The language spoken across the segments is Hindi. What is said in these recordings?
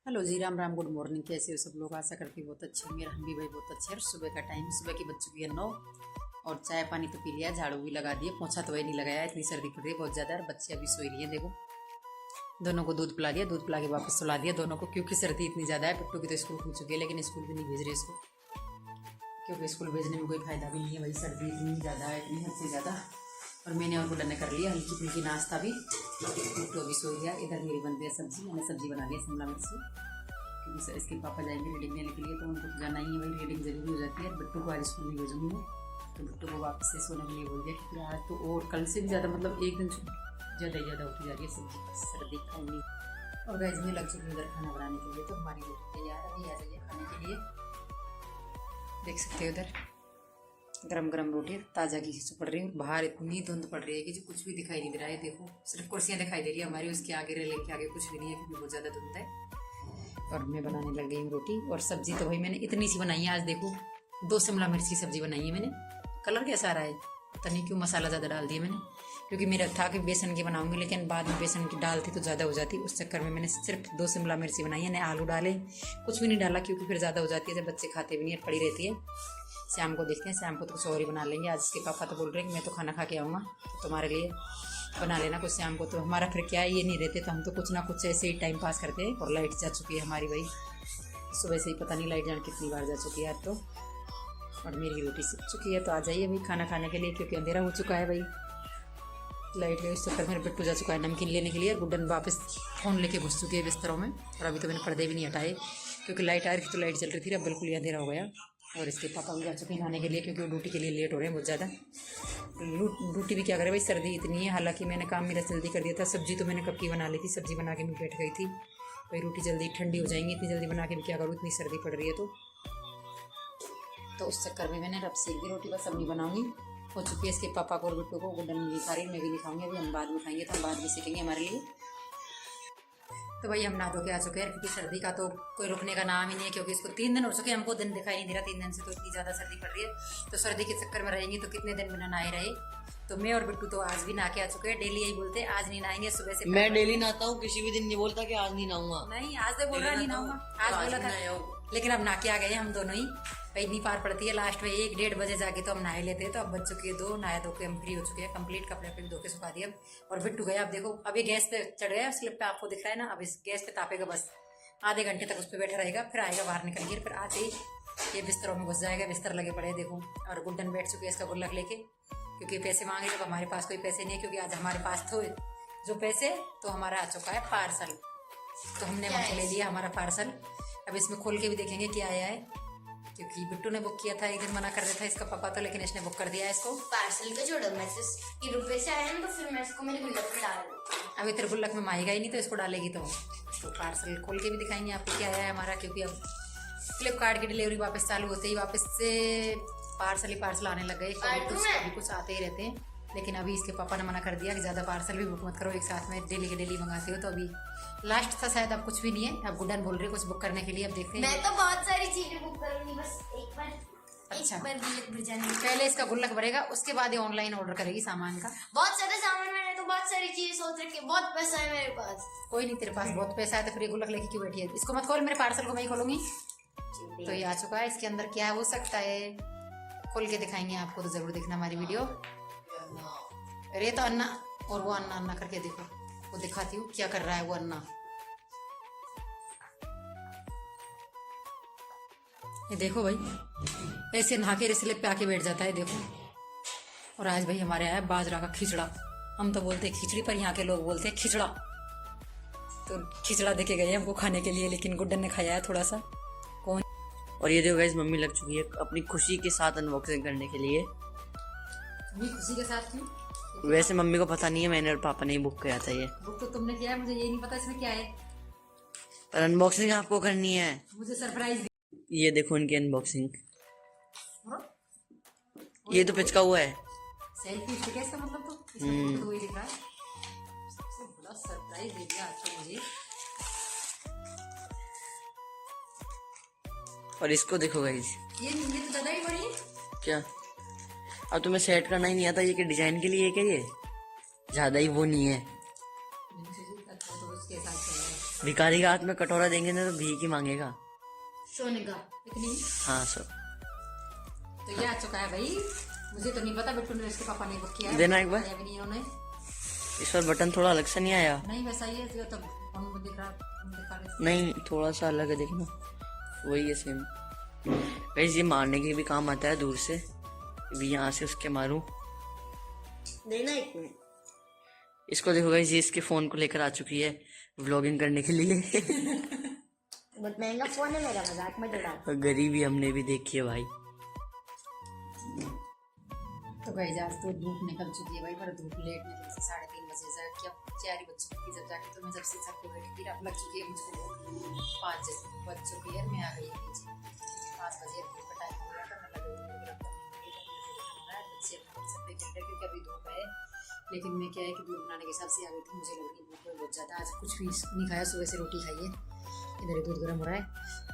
हेलो जी, राम राम, गुड मॉर्निंग। कैसे हो सब लोग? आशा करती हूँ बहुत अच्छे होंगे। हम भी भाई बहुत अच्छे हैं। सुबह का टाइम, सुबह की बज चुकी है 9 और चाय पानी तो पी लिया, झाड़ू भी लगा दिया, पोछा तो वही नहीं लगाया, इतनी सर्दी पड़ रही है बहुत ज़्यादा। और बच्चे अभी सोई रही है, देखो दोनों को दूध पिला दिया, दूध पिला के वापस सुला दिया दोनों को, क्योंकि सर्दी इतनी ज़्यादा है। पिट्टू की तो स्कूल खुल चुकी है, लेकिन स्कूल भी नहीं भेज रहे इसको, क्योंकि स्कूल भेजने में कोई फायदा भी नहीं है भाई, सर्दी इतनी ज़्यादा है, इतनी हद से ज़्यादा। और मैंने और गुड्डन ने कर लिया हल्की फुल्की नाश्ता भी। पिट्टू अभी सो गया। इधर मेरी बन रही है सब्जी, मैंने सब्जी बना दी है शिमला मिर्च की, क्योंकि सर इसके पापा जाएंगे रीडिंग लेने के लिए, तो उनको तो जाना ही है भाई, रीडिंग जरूरी हो जाती है। बिट्टू को आज स्कूल नहीं भेजूंगी मैं, तो बिट्टू को वापस से सोने के लिए बोल दिया, क्योंकि आज तो और कल से भी ज़्यादा, मतलब एक दिन ज़्यादा ही ज़्यादा होती जा रही है सब्जी, सर्दी खाऊंगी। और गैस में लग चुकी इधर खाना बनाने के लिए, तो हमारी रोटी तैयार अभी आ जाइए खाने के लिए। देख सकते हो इधर गरम गरम रोटी ताज़ा घी से पड़ रही है। बाहर इतनी धुंध पड़ रही है कि जो कुछ भी दिखाई नहीं दे रहा है। देखो सिर्फ कुर्सियाँ दिखाई दे रही है हमारी, उसके आगे रेलिंग के आगे कुछ भी नहीं है, क्योंकि बहुत ज़्यादा धुंध है। और मैं बनाने लग गई हूँ रोटी। और सब्जी तो भाई मैंने इतनी सी बनाई है आज, देखो 2 शिमला मिर्च की सब्जी बनाई है मैंने। कलर कैसा आ रहा है पता नहीं क्यों, मसाला ज़्यादा डाल दिया मैंने, क्योंकि मेरा था कि बेसन की बनाऊंगी, लेकिन बाद में बेसन की डालती तो ज़्यादा हो जाती, उस चक्कर में मैंने सिर्फ 2 शिमला मिर्ची बनाई है। न आलू डाले, कुछ भी नहीं डाला, क्योंकि फिर ज़्यादा हो जाती है, जब बच्चे खाते भी नहीं, पड़ी रहती है। शाम को देखते हैं, शाम को तो कुछ और ही बना लेंगे। आज इसके पापा तो बोल रहे हैं कि मैं तो खाना खा के आऊँगा, तो तुम्हारे लिए बना लेना कुछ शाम को। तो हमारा फिर क्या है, ये नहीं रहते, तो हम तो कुछ ना कुछ ऐसे ही टाइम पास करते हैं। और लाइट जा चुकी है हमारी भाई, सुबह से ही पता नहीं लाइट जाने कितनी बार जा चुकी है आज तो। और मेरी रोटी सीख चुकी है, तो आ जाइए अभी खाना खाने के लिए, क्योंकि अंधेरा हो चुका है भाई। लाइट गई, इस चक्कर मेरे बिट्टू जा चुका है नमकीन लेने के लिए। गुड्डन वापस फ़ोन लेके घुस चुकी है बिस्तरों में। और अभी तो मैंने पर्दे भी नहीं हटाए, क्योंकि लाइट आ रही थी तो लाइट चल रही थी, अब बिल्कुल ही अंधेरा हो गया। और इसके पापा भी जा चुके हैं नहाने के लिए, क्योंकि वो ड्यूटी के लिए लेट हो रहे हैं बहुत ज़्यादा। ड्यूटी भी क्या करे भाई, सर्दी इतनी है। हालांकि मैंने काम मेरा जल्दी कर दिया था, सब्जी तो मैंने कब की बना ली थी, सब्जी बना के मैं बैठ गई थी भाई। रोटी जल्दी ठंडी हो जाएंगी, इतनी जल्दी बना के भी क्या करूँ, इतनी सर्दी पड़ रही है तो उस चक्कर में मैंने रब सेक दी रोटी, बस अब नहीं बनाऊंगी। हो चुकी है इसके पापा को और बिट्टू को, गुड्डन नहीं खा रही, मैं भी नहीं खाऊंगी। अभी हम बाद में खाएंगे, तो हम बाद में सीखेंगे हमारे लिए। तो भाई हम नहा धो के आ चुके हैं, क्योंकि सर्दी का तो कोई रुकने का नाम ही नहीं है, क्योंकि इसको 3 दिन हो चुके हैं, हमको दिन दिखाई नहीं दे रहा 3 दिन से, तो इतनी ज़्यादा सर्दी पड़ रही है। तो सर्दी के चक्कर में रहेंगे तो कितने दिन बिना नहाए रहे। तो मैं और बिट्टू तो आज भी नहा के आ चुके हैं। डेली यही बोलते हैं आज नहीं नहाएंगे, सुबह से मैं डेली नहाता हूँ, किसी भी दिन नहीं बोलता कि आज नहीं नहाऊंगा। नहीं, आज तो बोल रहा नहीं नहाऊंगा, आज बोला था, लेकिन अब नहा के आ गए हम दोनों ही भाई। नहीं पार पड़ती है, लास्ट में 1-1:30 बजे जाके तो हम नहाए लेते हैं। तो अब बच चुकी है 2, नहाया धो के हम फ्री हो चुके हैं कंप्लीट, कपड़े पे धो के सुखा दिया। और बिट्टू गया, अब देखो अब ये गैस पे चढ़ गया, स्लिप पे आपको दिख रहा है ना, अब इस गैस पे तापेगा, बस आधे घंटे तक उस पर बैठा रहेगा, फिर आएगा बाहर निकल के, फिर आते ही ये बिस्तरों में घुस जाएगा। बिस्तर लगे पड़े देखो, और गुड्डन बैठ चुकी है इसका गुल्लक लेके, क्योंकि पैसे मांगे जब हमारे पास कोई पैसे नहीं है, क्योंकि आज हमारे पास तो जो पैसे तो हमारा आ चुका है पार्सल, तो हमने वहाँ ले लिया हमारा पार्सल। अब इसमें खोल के भी देखेंगे क्या आया है, क्योंकि बिट्टू ने बुक किया था, एक दिन मना कर दिया था इसका पापा तो, लेकिन इसने बुक कर दिया है इसको। पार्सल का जोड़ो मैसेज ये रुपए से आया ना, तो फिर मैं इसको मेरे गुल्लक में डाल दूँ। अभी तेरे गुल्लक में आएगा ही नहीं, तो इसको डालेगी तो पार्सल खोल के भी दिखाएंगे आपको क्या आया है हमारा, क्योंकि अब फ्लिपकार्ट की डिलीवरी वापस चालू होते ही वापस से पार्सल ही पार्सल आने लग गए। कभी कुछ आते ही रहते हैं, लेकिन अभी इसके पापा ने मना कर दिया कि ज़्यादा पार्सल भी बुक मत करो एक साथ में, डेली के डेली मंगाते हो। तो अभी लास्ट था शायद, अब कुछ भी नहीं है। अब गुड्डन बोल रही है कुछ बुक करने के लिए, अब देखते हैं। मैं तो बहुत सारी चीजें बुक करूंगी, बस एक बार अच्छा, एक बार गुल्लक भर जाने दो। पहले इसका गुल्लक भरेगा, उसके बाद ये ऑनलाइन ऑर्डर करेगी सामान का। बहुत सारे सामान, मैंने तो बहुत सारी चीजें सोच रखी है, बहुत पैसा है मेरे पास। कोई नहीं, तेरे पास बहुत पैसा है तो फिर ये गुल्लक लेके क्यों बैठी है? इसको मत खोल, मेरे पार्सल को मैं ही खोलूंगी। तो ये आ चुका है, इसके अंदर क्या हो सकता है खोल के दिखाएंगे आपको, तो जरूर देखना हमारी वीडियो। अरे तो अन्ना, और वो अन्ना अन्ना करके देखो, वो दिखाती हूँ क्या कर रहा है वो अन्ना। ये देखो भाई, ऐसे नहा के स्लिप पे आके बैठ जाता है देखो। और आज भाई हमारे आया बाजरा का खिचड़ा, हम तो बोलते हैं खिचड़ी, पर यहाँ के लोग बोलते हैं खिचड़ा। तो खिचड़ा देके गए हमको खाने के लिए, लेकिन गुड्डन ने खाया है थोड़ा सा। कौन? और ये देखो गाइस, मम्मी लग चुकी है अपनी खुशी के साथ अनबॉक्सिंग करने के लिए। खुशी के साथ क्यों? वैसे मम्मी को पता नहीं है, मैंने और पापा ने ही बुक किया था ये। बुक तो तुमने किया है, मुझे ये नहीं पता इसमें क्या है, पर अनबॉक्सिंग आपको करनी है, मुझे सरप्राइज। ये देखो उनकी अनबॉक्सिंग। ये तो पिचका हुआ है, सेल्फी स्टिक है इसका मतलब, तो इसमें तो वही लिख रहा है। सबसे बड़ा सरप्राइज दे दिया आज तो मुझे। और इसको देखो गाइस, ये तो ज़्यादा ही बड़ी है। क्या अब तुम्हें सेट करना ही नहीं आता? ये कि डिजाइन के लिए है क्या? ये ज्यादा ही वो नहीं है। तो उसके साथ भिखारी के हाथ में कटोरा देंगे ना तो भीख ही मांगेगा। सोने का इतनी हाँ सो तो ये आ चुका है भाई। मुझे तो नहीं पता, बिट्टू ने इसके पापा ने बुक किया है। देना एक बार। आया भी नहीं उन्होंने। इस पर बटन थोड़ा अलग सा नहीं आया? नहीं वैसा ही है जो तब फोन में दिख रहा दिखा रहे। नहीं थोड़ा सा अलग है, देखना वही है सेम। गाइस ये मारने के भी काम आता है दूर से, अभी यहाँ से उसके मारूं। देना एक मिनट। इसको देखो गाइस, ये इसके फोन को लेकर आ चुकी है व्लॉगिंग करने के लिए। बहुत महंगा फोन है मेरा, मजाक में जोड़ा। और गरीबी हमने भी देखी है भाई। तो भाई आज तो धूप निकल चुकी है भाई, पर धूप लेट निकली से 3:30 बजे जाके अब 4 बज चुकी है जब जाके। तो मैं जब से सबको बैठी थी अब लग चुकी है मुझको 5 बज चुकी है। मैं आ गई नीचे 5 बजे धूप का टाइम हो गया था। मैं लग बच्चे सब खेल क्योंकि अभी धूप है। लेकिन मैं क्या है कि दूध बनाने के हिसाब से आ गई थी। मुझे लग रही भूख बहुत ज़्यादा। आज कुछ भी नहीं खाया, सुबह से रोटी खाई है। इधर ही दूध गर्म हो रहा है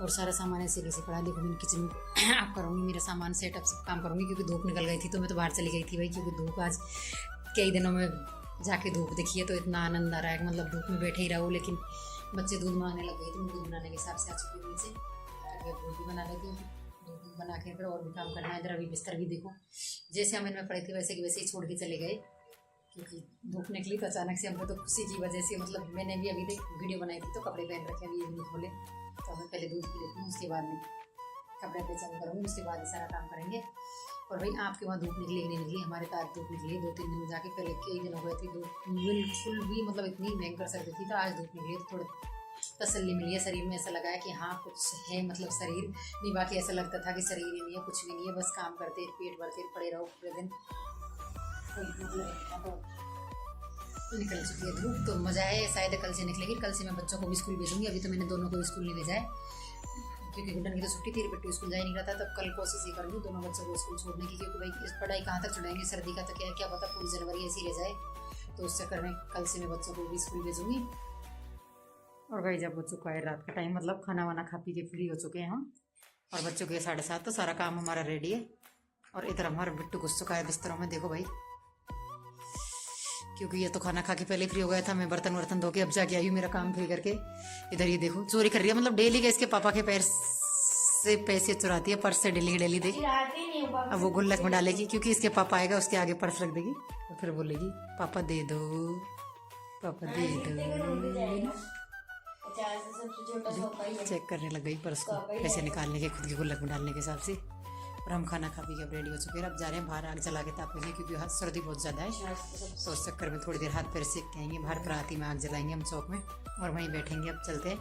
और सारा सामान ऐसे कैसे पड़ा। देखो मैंने किचन में आप करूँगी, मेरा सामान सेटअप सब काम करूँगी क्योंकि धूप निकल गई थी। तो मैं तो बाहर चली गई थी भाई, क्योंकि धूप आज कई दिनों में जाके धूप दिखी है तो इतना आनंद आ रहा है, मतलब धूप में बैठे ही रहो। लेकिन बच्चे दूध मांगने लग गए थे। मैं दूध बनाने के हिसाब से आ चुकी हूँ नीचे। दूध भी बना लेती हूँ, दूध बना के फिर और भी काम करना है। इधर अभी बिस्तर भी देखो जैसे हम इनमें पड़े थे वैसे कि वैसे ही छोड़ के चले गए, क्योंकि धूप निकली तो अचानक से हमको तो खुशी की वजह से, मतलब मैंने भी अभी तक वीडियो बनाई थी तो कपड़े पहन रखे, अभी ये भी नहीं खोले। तो हमें पहले दूध पी लेती हूँ, उसके बाद में कपड़े पे चेंज करूँगी, उसके बाद सारा काम करेंगे। और भाई आपके वहाँ धूप निकली कि नहीं निकली? हमारे तो आज धूप निकली 2-3 दिन में जाके। पहले कई दिन हो गए थे धूप बिल्कुल भी, मतलब इतनी भयंकर सर्दी थी। तो आज धूप निकली तो थोड़ी तसल्ली मिली है शरीर में। ऐसा लगा है कि हाँ कुछ है, मतलब शरीर नहीं। बाकी ऐसा लगता था कि शरीर ही नहीं है, कुछ भी नहीं है, बस काम करते पेट भर के पड़े रहो पूरे दिन। तो निकल चुकी है धूप तो मज़ा है। शायद कल से निकलेगी, कल से मैं बच्चों को भी स्कूल भेजूंगी। अभी तो मैंने दोनों को स्कूल नहीं भेजा है क्योंकि गुड्डन की तो छुट्टी थी, बिट्टू स्कूल जा ही नहीं रहा था। तो कल कोशिश ये करूँगी दोनों बच्चों को स्कूल छोड़ने की, क्योंकि भाई इस पढ़ाई कहाँ तक छोड़ेंगे, सर्दी का तो क्या पता पूरी जनवरी ऐसी रह जाए। तो उस चक्कर में कल से मैं बच्चों को भी स्कूल भेजूंगी। और भाई जब हो चुका है रात का टाइम, मतलब खाना वाना खा पी के फ्री हो चुके हैं हम। और बच्चों के 7:30 तो सारा काम हमारा रेडी है। और इधर हमारा बिट्टू घुस चुका है बिस्तरों में, देखो भाई, क्योंकि ये तो खाना खा के पहले फ्री हो गया था। मैं बर्तन वर्तन धो के अब जाके आई हूँ मेरा काम फ्री करके। इधर ये देखो चोरी कर रही है, मतलब डेली का इसके पापा के पैर से पैसे चुराती है, पर्स से डेली डेली देगी। अब वो गुल्लक में डालेगी, क्योंकि इसके पापा आएगा उसके आगे पर्स रख देगी और फिर बोलेगी पापा दे दो, पापा दे दो। चेक करने लग गई पर्स को, पैसे निकालने के, खुद के गुल्लक में डालने के हिसाब से। और हम खाना खा पी के अब रेडी हो चुके हैं। अब जा रहे हैं बाहर आग जला के तापेंगे, क्योंकि हाथ सर्दी बहुत ज़्यादा है। तो उस चक्कर में थोड़ी देर हाथ पैर सेक के आएंगे। बाहर प्राती में आग जलाएंगे हम चौक में और वहीं बैठेंगे। अब चलते हैं।